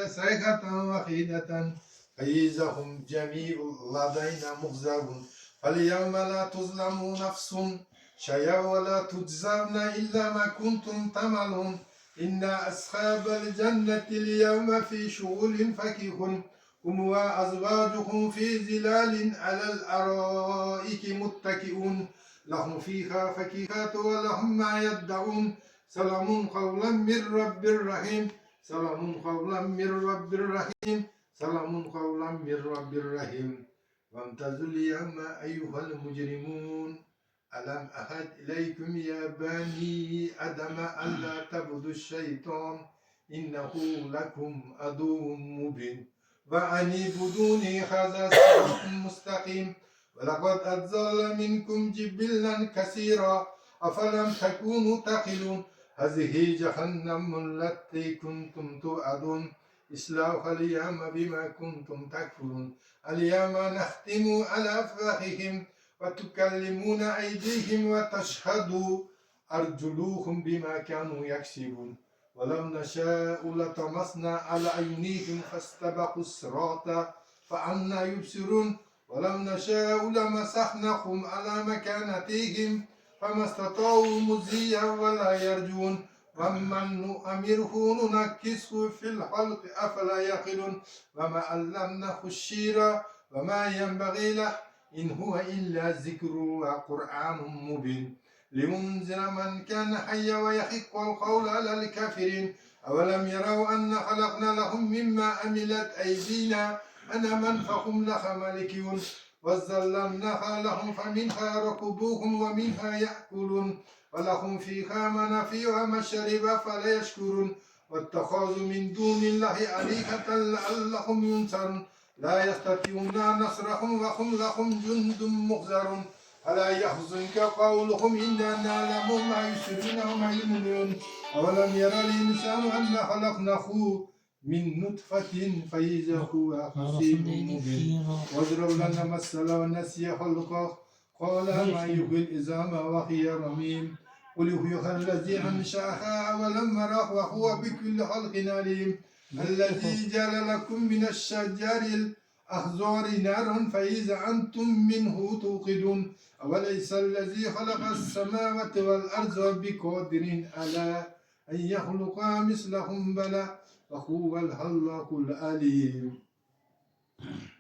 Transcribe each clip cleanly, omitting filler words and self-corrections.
صيحة واحدة فإذا هم جميع لدينا محضرون فاليوم لا تظلم نفس شيئا ولا تجزون إلا ما كنتم تعملون إن أصحاب الجنة اليوم في شغل فكهون هم وأزواجهم في ظلال على الأرائك متكئون لهم فيها فكهة ولهم ما يدعون سلام قولا من رب رحيم سلام قولا من رب رحيم سلام قولا من رب رحيم وامتازوا اليوم أيها المجرمون ألم أعهد إليكم يا بني آدم ألا تعبدوا الشيطان إنه لكم عدو مبين وأن اعبدوني هذا صراط مستقيم ولقد أضل منكم جبلا كثيرا أفلم تكونوا تعقلون هذه جهنم التي كنتم توعدون اصلوها اليوم بما كنتم تكفرون اليوم نختم على أفواههم وتكلمون أيديهم وتشهد أرجلهم بما كانوا يكسبون ولو نشاء لطمسنا على أعينهم فاستبقوا الصراط فأنى يبصرون ولو نشاء لمسخناهم على مكانتهم فما استطاعوا مزيا ولا يرجون ومن نؤمره ننكسه في الخلق أفلا يعقلون وما علمناه الشعر وما ينبغي له إن هو إلا ذكر وقرآن مبين لمنذر من كان حيا ويحق القول على الكافرين أولم يروا أن خلقنا لهم مما عملت أيدينا أنعاما فهم لها مالكون وظللناها لهم فمنها ركوبهم ومنها يأكلون ولهم فيها منافع ومشارب فلا يشكرون واتخذوا من دون الله آلهة لعلهم ينصرون لا يستطيعون نصرهم وهم لهم جند محضرون ألا يحزنك قولهم إنا نعلم ما يسرون وما يعلنون أولم يرى الإنسان أنا خلقناه من نطفة فإذا هو خصيم مبين واضرب لنا مثلا ونسي خلقه قال ما يحيي العظام وهي رميم قل يحييها الذي أنشأها أول مرة وهو بكل خلق عليم الذي جعل لكم من الشجر الأخضر نارا فإذا أنتم منه توقدون أوليس الذي خلق السماوات والأرض بقادر على أن يخلق مثلهم بلى وهو الخلاق العليم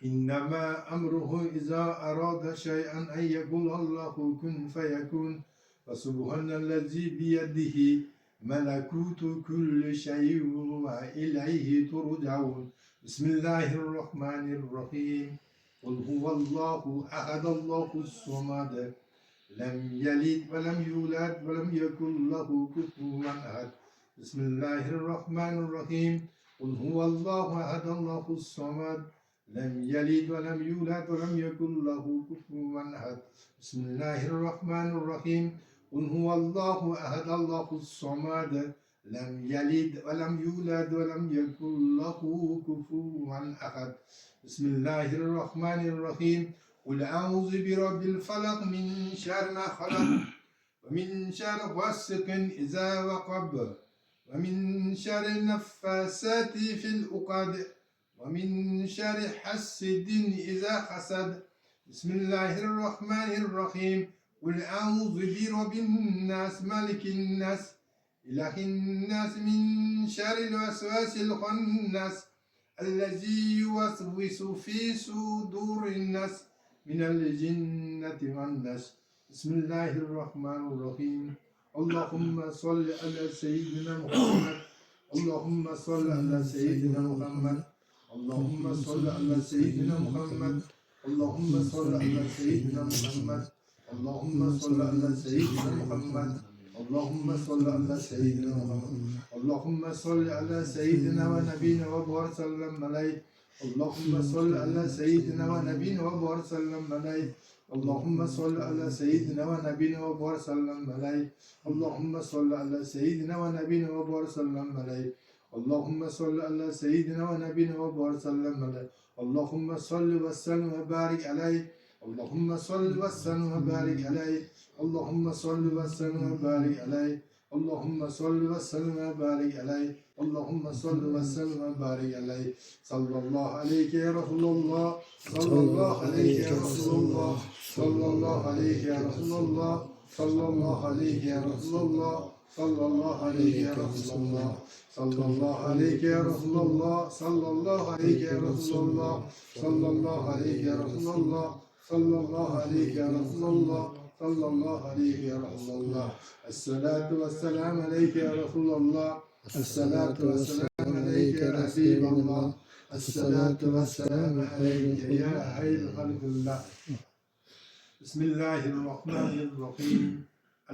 إنما أمره إذا أراد شيئا أن يقول الله كن فيكون فسبحان الذي بيده ملكوت كل شيء وإليه ترجعون بسم الله الرحمن الرحيم قل هو الله أحد الله الصمد لم يلد ولم يولد ولم يكن له كفوا أحد بسم الله الرحمن الرحيم قل هو الله أحد الله الصمد لم يلد ولم يولد ولم يكن له كفوا أحد بسم الله الرحمن الرحيم قل هو الله أحد الله الصمد لم يلد ولم يولد ولم يكن له كفوا أحد بسم الله الرحمن الرحيم قل أعوذ برب الفلق من شر ما خلق ومن شر غاسق إذا وقب ومن شر النفاثات في العقد ومن شر حسد إذا حسد بسم الله الرحمن الرحيم قل أعوذ برب الناس ملك الناس إله الناس من شر الوسواس الخناس الذي يوسوس في صدور الناس من الجنة والناس بسم الله الرحمن الرحيم اللهم صل على سيدنا محمد اللهم صل على سيدنا محمد اللهم صل على سيدنا محمد اللهم صل على سيدنا محمد اللهم صل على سيدنا محمد اللهم صل على سيدنا محمد اللهم صل على سيدنا ونبينا وبارك وسلم عليه اللهم صل على سيدنا ونبينا وبارك وسلم عليه اللهم صل على سيدنا ونبينا وبارك وسلم عليه اللهم صل على سيدنا ونبينا وبارك وسلم عليه اللهم صل على سيدنا ونبينا وبارك وسلم عليه اللهم صل وسلم وبارك عليه اللهم صل وسلم وبارك عليه اللهم صل وسلم وبارك عليه اللهم صل وسلم وبارك عليه اللهم صل وسلم وبارك عليه صلى الله عليك يا رسول الله صلى الله عليك يا رسول الله صلى الله عليك يا رسول الله صلى الله عليك يا رسول الله صلى الله عليك يا رسول الله صلى الله عليك يا رسول الله صلى الله عليك يا رسول الله صلى الله عليك يا رسول الله صلى الله عليك يا رسول الله صلى الله عليك يا رسول الله الصلاة والسلام عليك يا رسول الله الصلاة والسلام عليك يا حبيب الله الصلاة والسلام عليك يا خير خلق الله بسم الله الرحمن الرحيم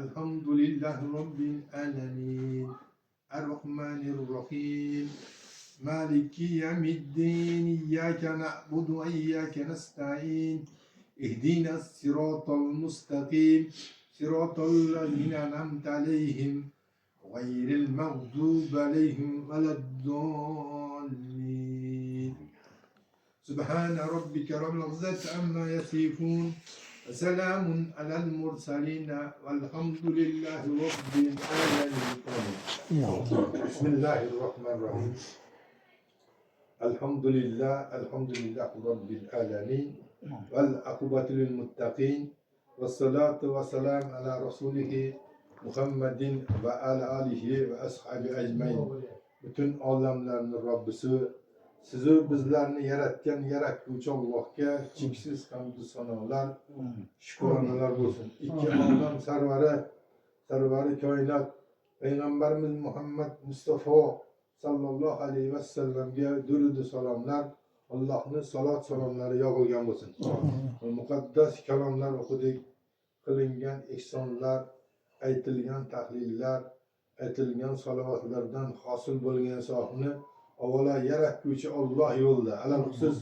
الحمد لله رب العالمين الرحمن الرحيم مالك يوم الدين إياك نعبد وإياك نستعين اهدنا الصراط المستقيم صراط الذين أنعمت عليهم غير المغضوب عليهم ولا الضالين سبحان ربك رب العزة عما يصفون وسلام على المرسلين والحمد لله رب العالمين بسم الله الرحمن الرحيم الحمد لله رب العالمين والعقبة للمتقين والصلاة والسلام على رسوله محمد وعلى آله وأصحابه أجمعين bütün alemlerin Rabbisi sizi bizlerini yaratuvchi Allohga cheksiz hamdu sanolar, shukronalar bo'lsin. İki olam sarvari koinot Peygamberimiz Muhammed Mustafa sallallahu aleyhi ve sellem'ge durud-u salomlar, Allah'ın salat salomlari yog'ilgan bo'lsin. Muqaddas kalomlar o'qidik, qilingan ihsonlar, aytilgan tahlillar, aytilgan salavatlardan hosil bo'lgan savobni avvalo yaratuvchi Alloh yo'lida, alal xusus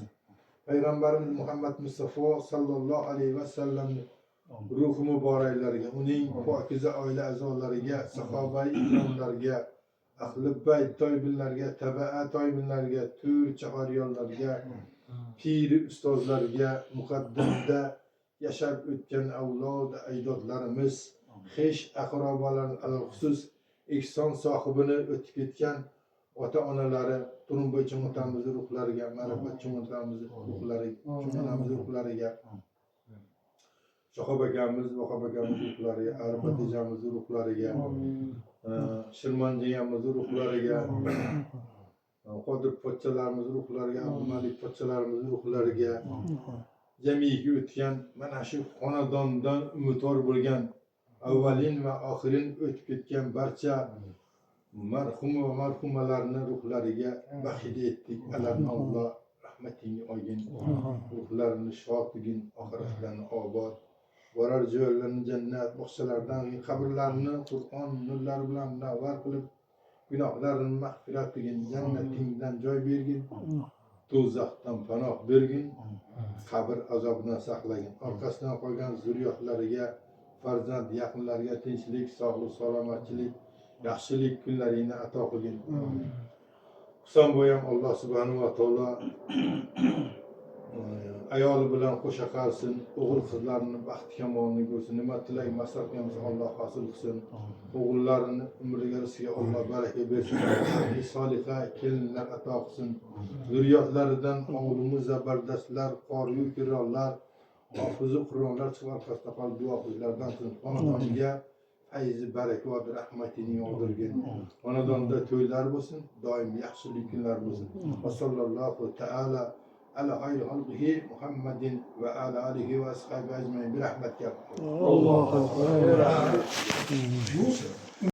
Peygamberimiz Muhammed Mustafa sallallahu aleyhi ve sellem'ni ruhi muboraklariga, uning pokiza oila a'zolariga, sahoba-i ikromlarga, ahli bayt toybinlarga, tabiat toybinlarga, tur chaqariyonlarga, piri ustozlarga, muqaddamda yashab o'tgan avlod ajdodlarimiz, xish aqrobolar, alal xusus ihson sohibini o'tib ketgan ota-onalari, turumboychi otamizni ruhlariga, ma'rifatchi otamizni ruhlariga, Shohob akamiz, Vahob akamiz ruhlariga, Arifat ejamiz ruhlariga, Shirman jiyamiz ruhlariga, Qodir pochchalarimiz ruhlariga, Abdumalik pochchalarimiz ruhlariga, jamiki o'tgan mana shu xonadondan umidvor bo'lgan avvalin va oxirin o'tib ketgan barcha marhum va marhumalarning ruhlariga baxshida etdik. Alloh rahmatingni olgin, ruhlarini shod qilgin, oxiratlarini obod, borar joylarini jannat bog'chalaridan, qabrlarini Qur'on nurlari bilan munavvar qilib, gunohlarini mag'firat qilgin, jannatingdan joy bergin, do'zaxdan panoh bergin, qabr azobidan saqlagin. Orqasidan qolgan zurriyotlariga, farzand yaqinlariga tinchlik, sog'lik, salomatchilik, yaxshilik kunlarini ato qilgin. Husan bo'yam Alloh subhanahu va taolo ayoli bilan qo'sha qolsin, o'g'il qizlarini baxt kamolini ko'rsin, nima tilay maqsad qilamiz Alloh hosil qilsin. O'g'illarini umriga, rizqiga Alloh baraka bersin. Soliha kelinlar ato qilsin. Zurriyotlaridan o'g'limiz zabardastlar, qoriyu kirronlar, hofizi Qur'onlar chiqarib qolib duo qilishlardan qilsin. Xonadoniga fayzi, barakat, rahmatini yog'dirgin. Xonadonda to'ylar bo'lsin, doim yaxshilik kunlar bo'lsin. Va sallallohu ta'ala ala xayri xalqihi Muhammadin va ala alihi va ashabihi ajmain bi rahmatika. Allohu akbar.